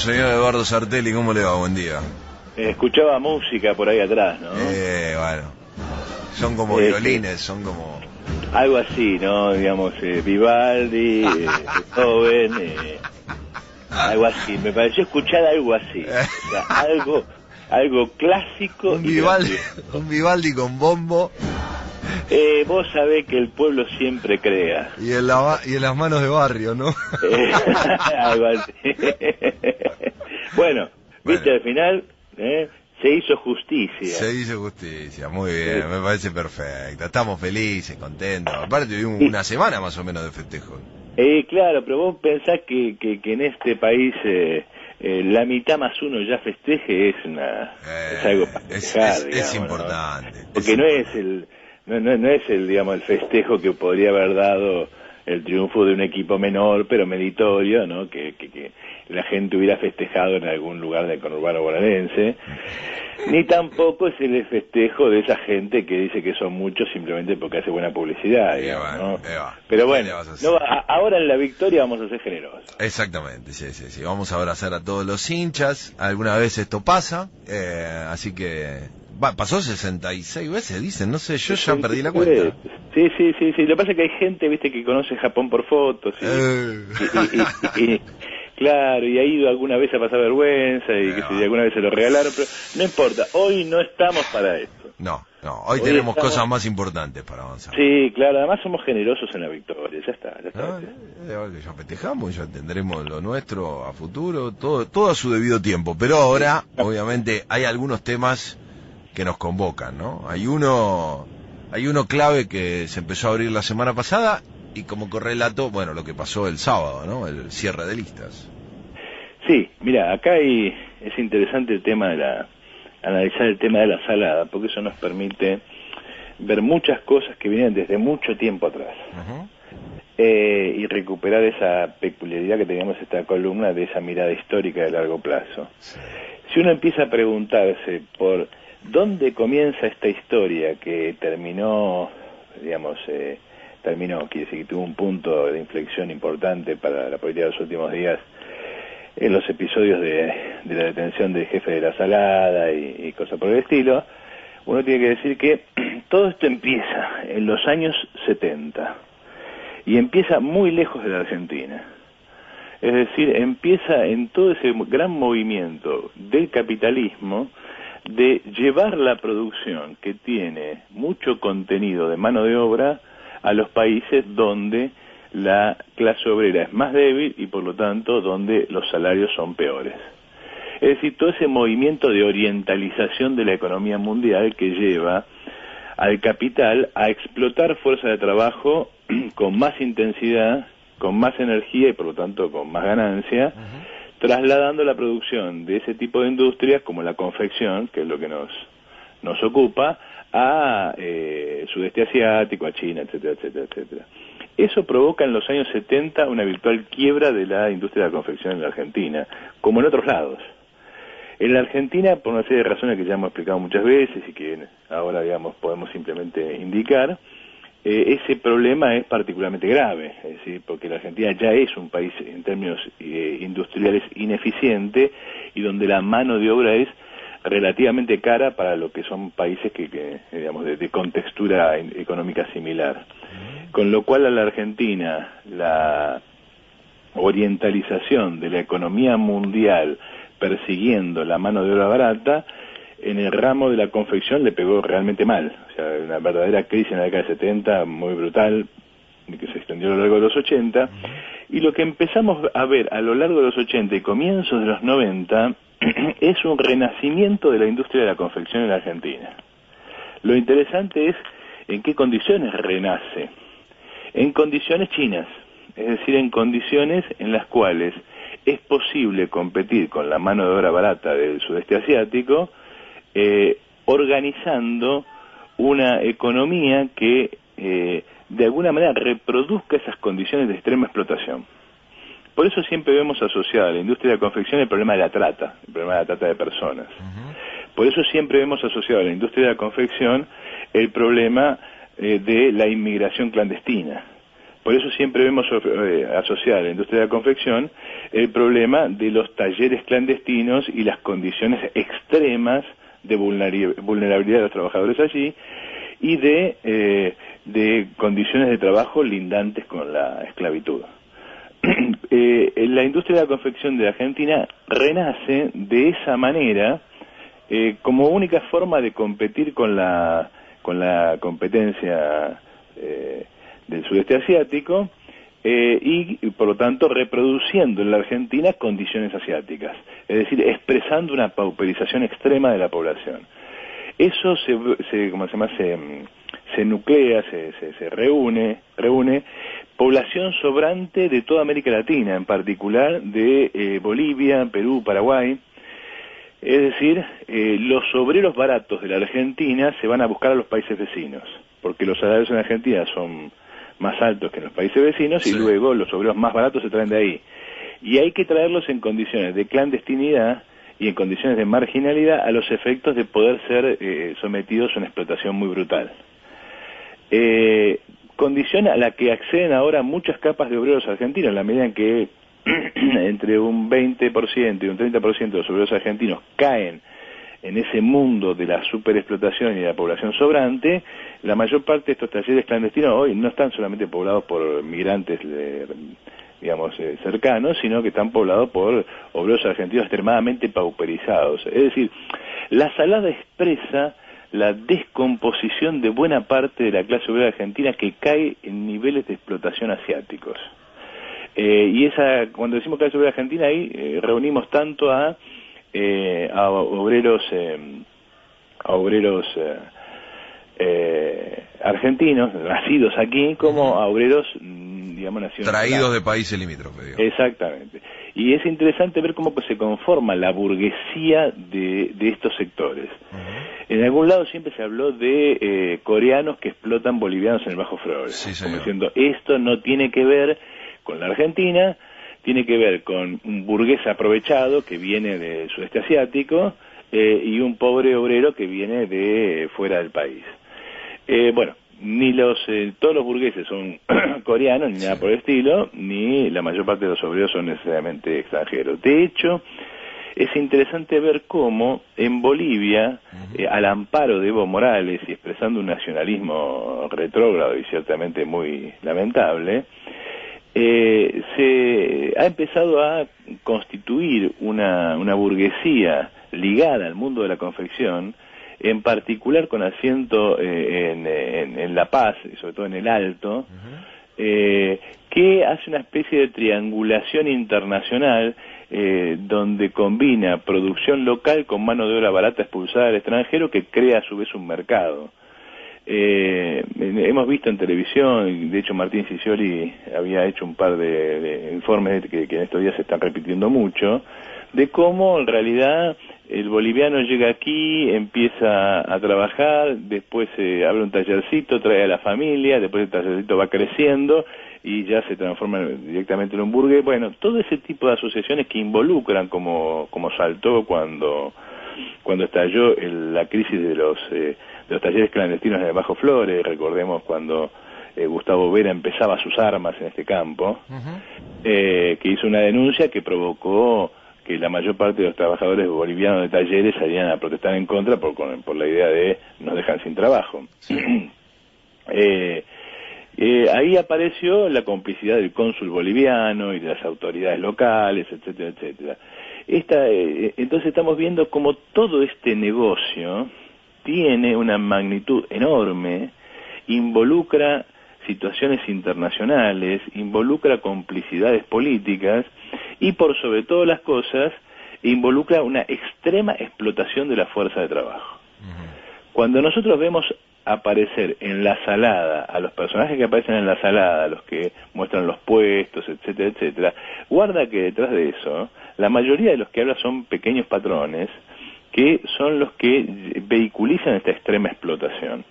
Señor Eduardo Sartelli, ¿cómo le va? Buen día. Escuchaba música por ahí atrás, ¿no? Bueno, son como violines, son como... Algo así, ¿no? Digamos, Vivaldi, Beethoven, algo así. Me pareció escuchar algo así. O sea, algo clásico. Un Vivaldi con bombo. Vos sabés que el pueblo siempre crea. Y en las manos de Barrio, ¿no? Algo así. Bueno, viste, al final se hizo justicia. Se hizo justicia, muy bien, me parece perfecto. Estamos felices, contentos. Aparte tuvimos una semana más o menos de festejo. Claro, pero vos pensás que en este país la mitad más uno ya festeje es algo para festejar, es importante. ¿no? Porque no es el digamos el festejo que podría haber dado el triunfo de un equipo menor pero meritorio, ¿no? Que la gente hubiera festejado en algún lugar del conurbano bonaerense, ni tampoco es el festejo de esa gente que dice que son muchos simplemente porque hace buena publicidad, digamos, ¿no? Pero bueno, ahora en la victoria vamos a ser generosos. Exactamente, sí. Vamos a abrazar a todos los hinchas. Alguna vez esto pasa, así que... pasó 66 veces, dicen, no sé, yo ya perdí la cuenta. Sí. Lo que pasa es que hay gente, viste, que conoce Japón por fotos. Claro, y ha ido alguna vez a pasar vergüenza y que si alguna vez se lo regalaron, pero no importa, hoy no estamos para esto. No, hoy tenemos cosas más importantes para avanzar. Sí, claro, además somos generosos en la victoria, ya está. Ya festejamos, ya tendremos lo nuestro a futuro, todo a su debido tiempo, pero ahora, obviamente, hay algunos temas que nos convocan, ¿no? Hay uno clave que se empezó a abrir la semana pasada y como correlato, bueno, lo que pasó el sábado, ¿no? El cierre de listas. Sí, mira, acá es interesante el tema analizar el tema de la salada, porque eso nos permite ver muchas cosas que vienen desde mucho tiempo atrás. Y recuperar esa peculiaridad que teníamos esta columna de esa mirada histórica de largo plazo. Sí. Si uno empieza a preguntarse por ¿dónde comienza esta historia que terminó, quiere decir que tuvo un punto de inflexión importante para la política de los últimos días, en los episodios de la detención del jefe de la Salada y cosas por el estilo? Uno tiene que decir que todo esto empieza en los años 70 y empieza muy lejos de la Argentina. Es decir, empieza en todo ese gran movimiento del capitalismo de llevar la producción que tiene mucho contenido de mano de obra a los países donde la clase obrera es más débil y por lo tanto donde los salarios son peores. Es decir, todo ese movimiento de orientalización de la economía mundial que lleva al capital a explotar fuerza de trabajo con más intensidad, con más energía y por lo tanto con más ganancia, trasladando la producción de ese tipo de industrias como la confección, que es lo que nos ocupa, a sudeste asiático, a China, etcétera. Eso provoca en los años 70 una virtual quiebra de la industria de la confección en la Argentina, como en otros lados. En la Argentina, por una serie de razones que ya hemos explicado muchas veces y que ahora, podemos simplemente indicar, ese problema es particularmente grave, es decir, porque la Argentina ya es un país en términos industriales ineficiente y donde la mano de obra es relativamente cara para lo que son países que de contextura económica similar. Con lo cual a la Argentina la orientalización de la economía mundial persiguiendo la mano de obra barata en el ramo de la confección le pegó realmente mal. O sea, una verdadera crisis en la década de 70, muy brutal, que se extendió a lo largo de los 80, y lo que empezamos a ver a lo largo de los 80 y comienzos de los 90 es un renacimiento de la industria de la confección en la Argentina. Lo interesante es en qué condiciones renace. En condiciones chinas, es decir, en condiciones en las cuales es posible competir con la mano de obra barata del sudeste asiático, organizando una economía que de alguna manera reproduzca esas condiciones de extrema explotación. Por eso siempre vemos asociada a la industria de la confección el problema de la trata de personas. Por eso siempre vemos asociado a la industria de la confección el problema de la inmigración clandestina. Por eso siempre vemos asociada a la industria de la confección el problema de los talleres clandestinos y las condiciones extremas de vulnerabilidad de los trabajadores allí, y de condiciones de trabajo lindantes con la esclavitud. La industria de la confección de Argentina renace de esa manera, como única forma de competir con la competencia del sudeste asiático, y por lo tanto reproduciendo en la Argentina condiciones asiáticas, es decir, expresando una pauperización extrema de la población. Eso se nuclea, se reúne población sobrante de toda América Latina, en particular de Bolivia, Perú, Paraguay. Es decir, los obreros baratos de la Argentina se van a buscar a los países vecinos, porque los salarios en Argentina son más altos que en los países vecinos, sí. Y luego los obreros más baratos se traen de ahí. Y hay que traerlos en condiciones de clandestinidad y en condiciones de marginalidad, a los efectos de poder ser sometidos a una explotación muy brutal. Condición a la que acceden ahora muchas capas de obreros argentinos, en la medida en que entre un 20% y un 30% de los obreros argentinos caen en ese mundo de la superexplotación y de la población sobrante. La mayor parte de estos talleres clandestinos hoy no están solamente poblados por migrantes, cercanos, sino que están poblados por obreros argentinos extremadamente pauperizados. Es decir, la salada expresa la descomposición de buena parte de la clase obrera argentina, que cae en niveles de explotación asiáticos. Y cuando decimos clase obrera argentina, ahí reunimos tanto a obreros argentinos nacidos aquí, como a obreros nacionales, traídos de países limítrofes. Exactamente. Y es interesante ver cómo se conforma la burguesía de estos sectores. En algún lado siempre se habló de coreanos que explotan bolivianos en el Bajo Flores, sí, como diciendo, esto no tiene que ver con la Argentina, tiene que ver con un burgués aprovechado que viene del sudeste asiático, y un pobre obrero que viene de fuera del país. Ni todos los burgueses son coreanos, ni nada por el estilo, ni la mayor parte de los obreros son necesariamente extranjeros. De hecho, es interesante ver cómo en Bolivia, al amparo de Evo Morales y expresando un nacionalismo retrógrado y ciertamente muy lamentable, se ha empezado a constituir una burguesía ligada al mundo de la confección, en particular con asiento en La Paz, y sobre todo en el Alto, que hace una especie de triangulación internacional, donde combina producción local con mano de obra barata expulsada del extranjero, que crea a su vez un mercado. Hemos visto en televisión, de hecho Martín Sicioli había hecho un par de informes que en estos días se están repitiendo mucho, de cómo en realidad el boliviano llega aquí, empieza a trabajar, después abre un tallercito, trae a la familia, después el tallercito va creciendo y ya se transforma directamente en un burgués. Bueno, todo ese tipo de asociaciones que involucran, como saltó cuando estalló la crisis de los talleres clandestinos de Bajo Flores. Recordemos cuando Gustavo Vera empezaba sus armas en este campo, que hizo una denuncia que provocó que la mayor parte de los trabajadores bolivianos de talleres salían a protestar en contra por la idea de nos dejan sin trabajo. Sí. Ahí apareció la complicidad del cónsul boliviano y de las autoridades locales, etcétera, etcétera. Entonces estamos viendo cómo todo este negocio tiene una magnitud enorme, involucra situaciones internacionales, involucra complicidades políticas y, por sobre todas las cosas, involucra una extrema explotación de la fuerza de trabajo. Cuando nosotros vemos aparecer en la salada a los personajes que aparecen en la salada, los que muestran los puestos, etcétera, etcétera, guarda que detrás de eso la mayoría de los que hablan son pequeños patrones que son los que vehiculizan esta extrema explotación.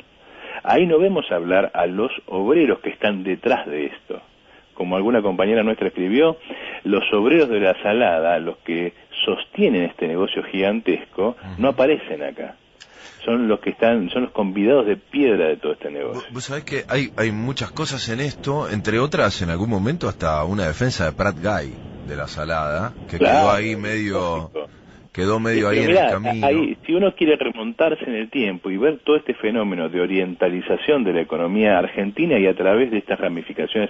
Ahí no vemos hablar a los obreros que están detrás de esto. Como alguna compañera nuestra escribió, los obreros de la salada, los que sostienen este negocio gigantesco, no aparecen acá. son los que son los convidados de piedra de todo este negocio. Vos sabés que hay muchas cosas en esto, entre otras, en algún momento hasta una defensa de Prat Guy, de la salada, que quedó ahí medio... Lógico. Quedó medio ahí mirá, en el camino. ahí, si uno quiere remontarse en el tiempo y ver todo este fenómeno de orientalización de la economía argentina y a través de estas ramificaciones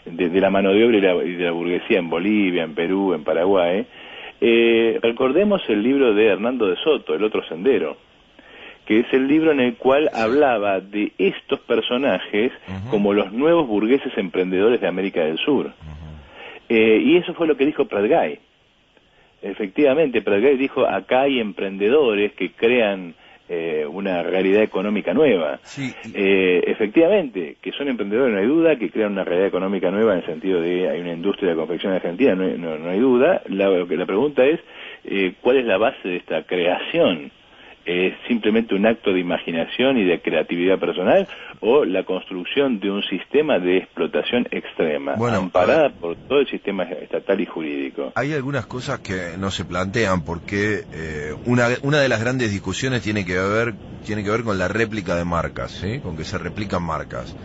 de la mano de obra y de la burguesía en Bolivia, en Perú, en Paraguay, recordemos el libro de Hernando de Soto, El otro sendero, que es el libro en el cual hablaba de estos personajes como los nuevos burgueses emprendedores de América del Sur. Y eso fue lo que dijo Prat Guy. Efectivamente, Prat Guy dijo, acá hay emprendedores que crean una realidad económica nueva. Sí. Efectivamente, que son emprendedores, no hay duda, que crean una realidad económica nueva en el sentido de hay una industria de confección en Argentina, no hay duda. La pregunta es, ¿cuál es la base de esta creación? ¿Es simplemente un acto de imaginación y de creatividad personal o la construcción de un sistema de explotación extrema, amparada por todo el sistema estatal y jurídico? Hay algunas cosas que no se plantean porque una de las grandes discusiones tiene que ver con la réplica de marcas, ¿sí? Con que se replican marcas.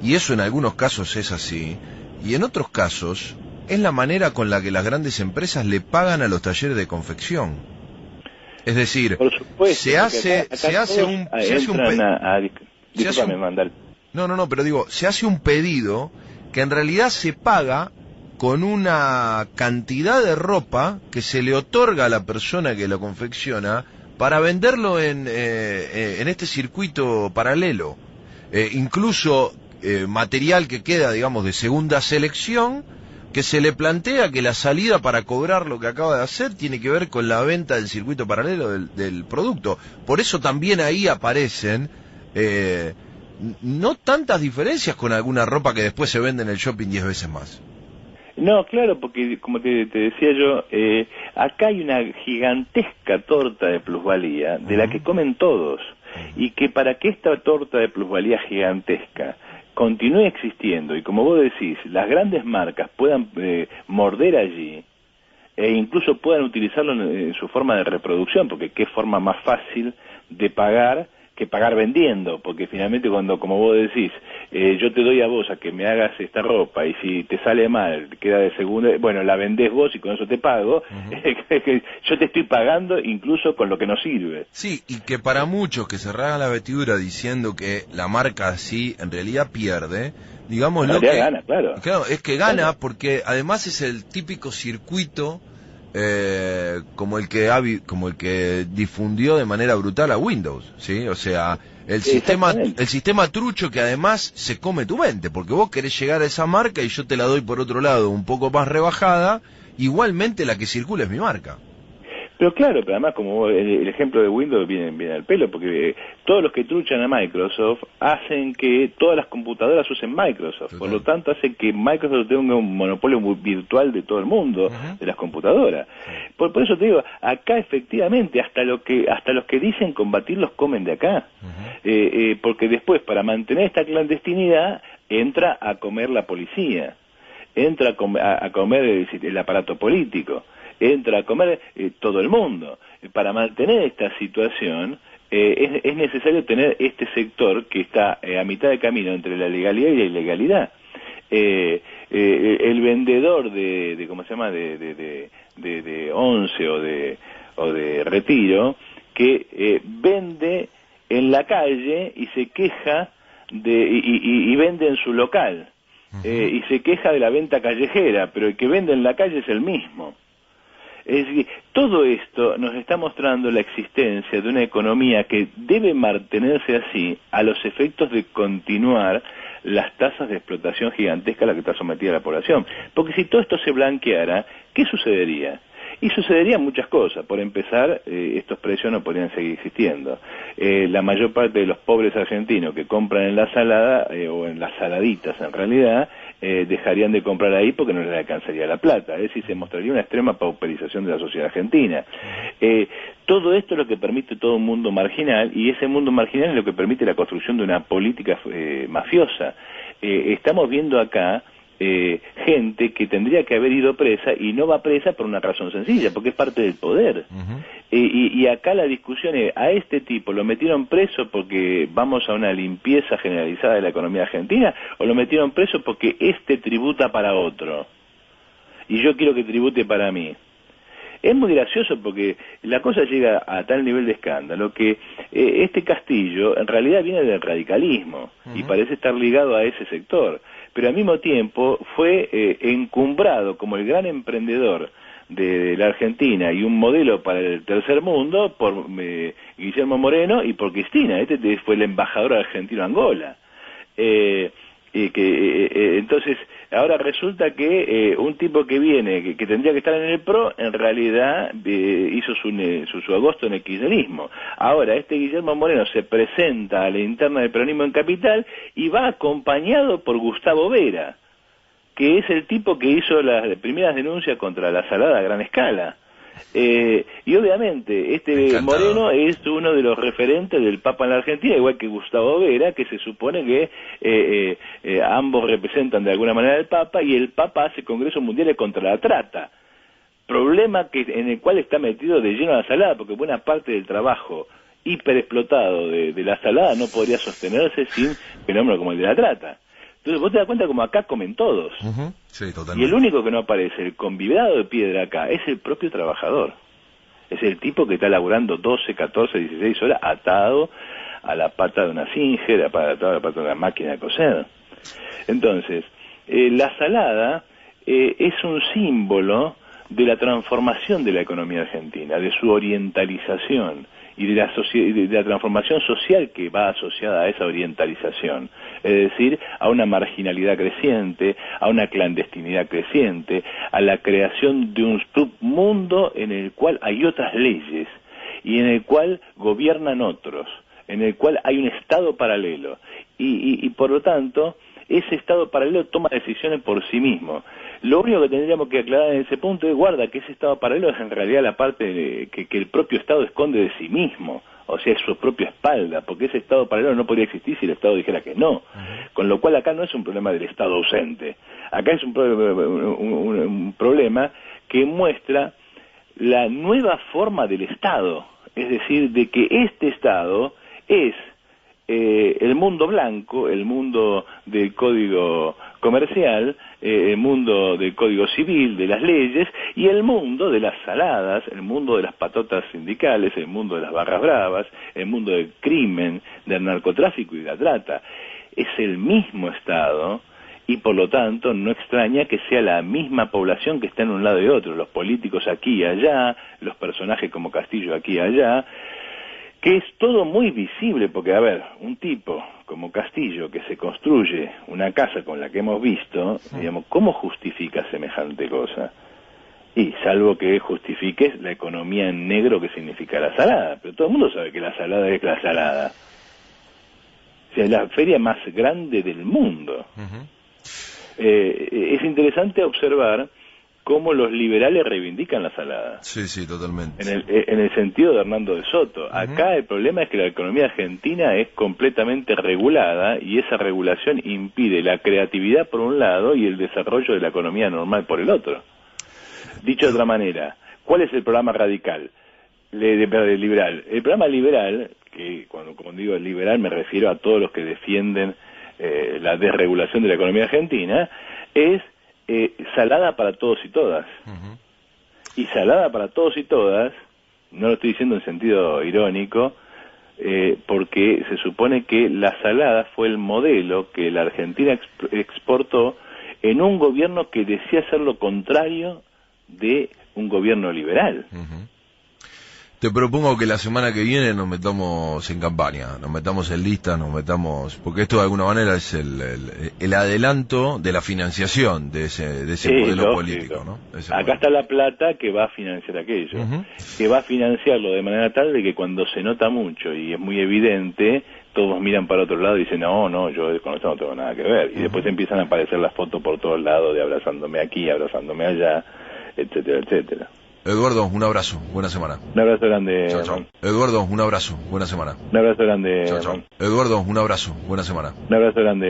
Y eso en algunos casos es así, y en otros casos es la manera con la que las grandes empresas le pagan a los talleres de confección. Es decir, se hace un pedido que en realidad se paga con una cantidad de ropa que se le otorga a la persona que lo confecciona para venderlo en este circuito paralelo. Incluso material que queda, digamos, de segunda selección, que se le plantea que la salida para cobrar lo que acaba de hacer tiene que ver con la venta del circuito paralelo del producto. Por eso también ahí aparecen no tantas diferencias con alguna ropa que después se vende en el shopping 10 veces más. No, claro, porque como te decía yo, acá hay una gigantesca torta de plusvalía de la que comen todos, y que para que esta torta de plusvalía gigantesca continúe existiendo y, como vos decís, las grandes marcas puedan morder allí e incluso puedan utilizarlo en su forma de reproducción, porque qué forma más fácil de pagar que pagar vendiendo, porque finalmente cuando, como vos decís, yo te doy a vos a que me hagas esta ropa y si te sale mal, queda de segunda, bueno, la vendés vos y con eso te pago, yo te estoy pagando incluso con lo que no sirve. Sí, y que para muchos que se rasgan la vestidura diciendo que la marca así en realidad pierde, digamos lo que gana, claro, es que gana porque además es el típico circuito como el que difundió de manera brutal a Windows, ¿sí? O sea, el sistema trucho que además se come tu mente, porque vos querés llegar a esa marca y yo te la doy por otro lado un poco más rebajada, igualmente la que circula es mi marca. Pero claro, pero además como el ejemplo de Windows viene al pelo, porque todos los que truchan a Microsoft hacen que todas las computadoras usen Microsoft. Total. Por lo tanto hace que Microsoft tenga un monopolio virtual de todo el mundo, de las computadoras. Por eso te digo, acá efectivamente hasta los que dicen combatirlos comen de acá. Porque después, para mantener esta clandestinidad, entra a comer la policía, entra a comer el aparato político, entra a comer todo el mundo. Para mantener esta situación es necesario tener este sector que está a mitad de camino entre la legalidad y la ilegalidad. El vendedor de ¿cómo se llama? de once o de retiro, que vende en la calle y se queja y vende en su local, y se queja de la venta callejera, pero el que vende en la calle es el mismo. Es decir, todo esto nos está mostrando la existencia de una economía que debe mantenerse así a los efectos de continuar las tasas de explotación gigantescas a las que está sometida la población. Porque si todo esto se blanqueara, ¿qué sucedería? Y sucederían muchas cosas. Por empezar, estos precios no podrían seguir existiendo. La mayor parte de los pobres argentinos que compran en la salada, o en las saladitas en realidad, dejarían de comprar ahí porque no les alcanzaría la plata. Es decir, se mostraría una extrema pauperización de la sociedad argentina. Todo esto es lo que permite todo un mundo marginal, y ese mundo marginal es lo que permite la construcción de una política mafiosa. Estamos viendo acá gente que tendría que haber ido presa y no va presa por una razón sencilla, porque es parte del poder. Y acá la discusión es, a este tipo lo metieron preso porque vamos a una limpieza generalizada de la economía argentina, o lo metieron preso porque este tributa para otro y yo quiero que tribute para mí. Es muy gracioso porque la cosa llega a tal nivel de escándalo que este Castillo en realidad viene del radicalismo y parece estar ligado a ese sector, pero al mismo tiempo fue encumbrado como el gran emprendedor de la Argentina y un modelo para el tercer mundo por Guillermo Moreno y por Cristina. Este fue el embajador argentino a Angola. Entonces ahora resulta que un tipo que viene, que tendría que estar en el PRO, en realidad hizo su agosto en el kirchnerismo. Ahora este Guillermo Moreno se presenta a la interna del peronismo en Capital y va acompañado por Gustavo Vera, que es el tipo que hizo las primeras denuncias contra la salada a gran escala. Y obviamente este Moreno es uno de los referentes del Papa en la Argentina, igual que Gustavo Vera, que se supone que ambos representan de alguna manera al Papa, y el Papa hace congresos mundiales contra la trata, problema en el cual está metido de lleno la salada, porque buena parte del trabajo hiperexplotado de la salada no podría sostenerse sin fenómenos como el de la trata. Entonces vos te das cuenta como acá comen todos. Sí, totalmente. Y el único que no aparece, el convidado de piedra acá, es el propio trabajador. Es el tipo que está laburando 12, 14, 16 horas atado a la pata de una Singer, atado a la pata de una máquina de coser. Entonces, la salada es un símbolo de la transformación de la economía argentina, de su orientalización y de la transformación social que va asociada a esa orientalización, es decir, a una marginalidad creciente, a una clandestinidad creciente, a la creación de un submundo en el cual hay otras leyes y en el cual gobiernan otros, en el cual hay un Estado paralelo y por lo tanto ese Estado paralelo toma decisiones por sí mismo. Lo único que tendríamos que aclarar en ese punto es, guarda, que ese Estado paralelo es en realidad la parte que el propio Estado esconde de sí mismo, o sea, es su propia espalda, porque ese Estado paralelo no podría existir si el Estado dijera que no. Con lo cual acá no es un problema del Estado ausente, acá es un problema que muestra la nueva forma del Estado, es decir, de que este Estado es el mundo blanco, el mundo del código comercial, el mundo del código civil, de las leyes, y el mundo de las saladas, el mundo de las patotas sindicales, el mundo de las barras bravas, el mundo del crimen, del narcotráfico y de la trata. Es el mismo Estado, y por lo tanto no extraña que sea la misma población que está en un lado y otro, los políticos aquí y allá, los personajes como Castillo aquí y allá, que es todo muy visible, porque, a ver, un tipo como Castillo que se construye una casa con la que hemos visto, digamos, ¿cómo justifica semejante cosa? Y salvo que justifiques la economía en negro que significa la salada, pero todo el mundo sabe que la salada es la salada. O sea, es la feria más grande del mundo. Es interesante observar cómo los liberales reivindican la salada. Sí, sí, totalmente. En el sentido de Hernando de Soto. Acá el problema es que la economía argentina es completamente regulada y esa regulación impide la creatividad por un lado y el desarrollo de la economía normal por el otro. Dicho de otra manera, ¿cuál es el programa radical? Liberal. El programa liberal, que cuando digo liberal me refiero a todos los que defienden la desregulación de la economía argentina, es salada para todos y todas. Y salada para todos y todas, no lo estoy diciendo en sentido irónico, porque se supone que la salada fue el modelo que la Argentina exportó en un gobierno que decía hacer lo contrario de un gobierno liberal. Te propongo que la semana que viene nos metamos en campaña, nos metamos en lista, porque esto de alguna manera es el adelanto de la financiación de ese modelo político, ¿no? Acá está la plata que va a financiar aquello, que va a financiarlo de manera tal de que cuando se nota mucho y es muy evidente, todos miran para otro lado y dicen, no, yo con esto no tengo nada que ver, y después empiezan a aparecer las fotos por todos lados de abrazándome aquí, abrazándome allá, etcétera, etcétera. Eduardo, un abrazo, buena semana. Un abrazo grande. Chao, chao. Eduardo, un abrazo, buena semana. Un abrazo grande. Chao, chao. Eduardo, un abrazo, buena semana. Un abrazo grande.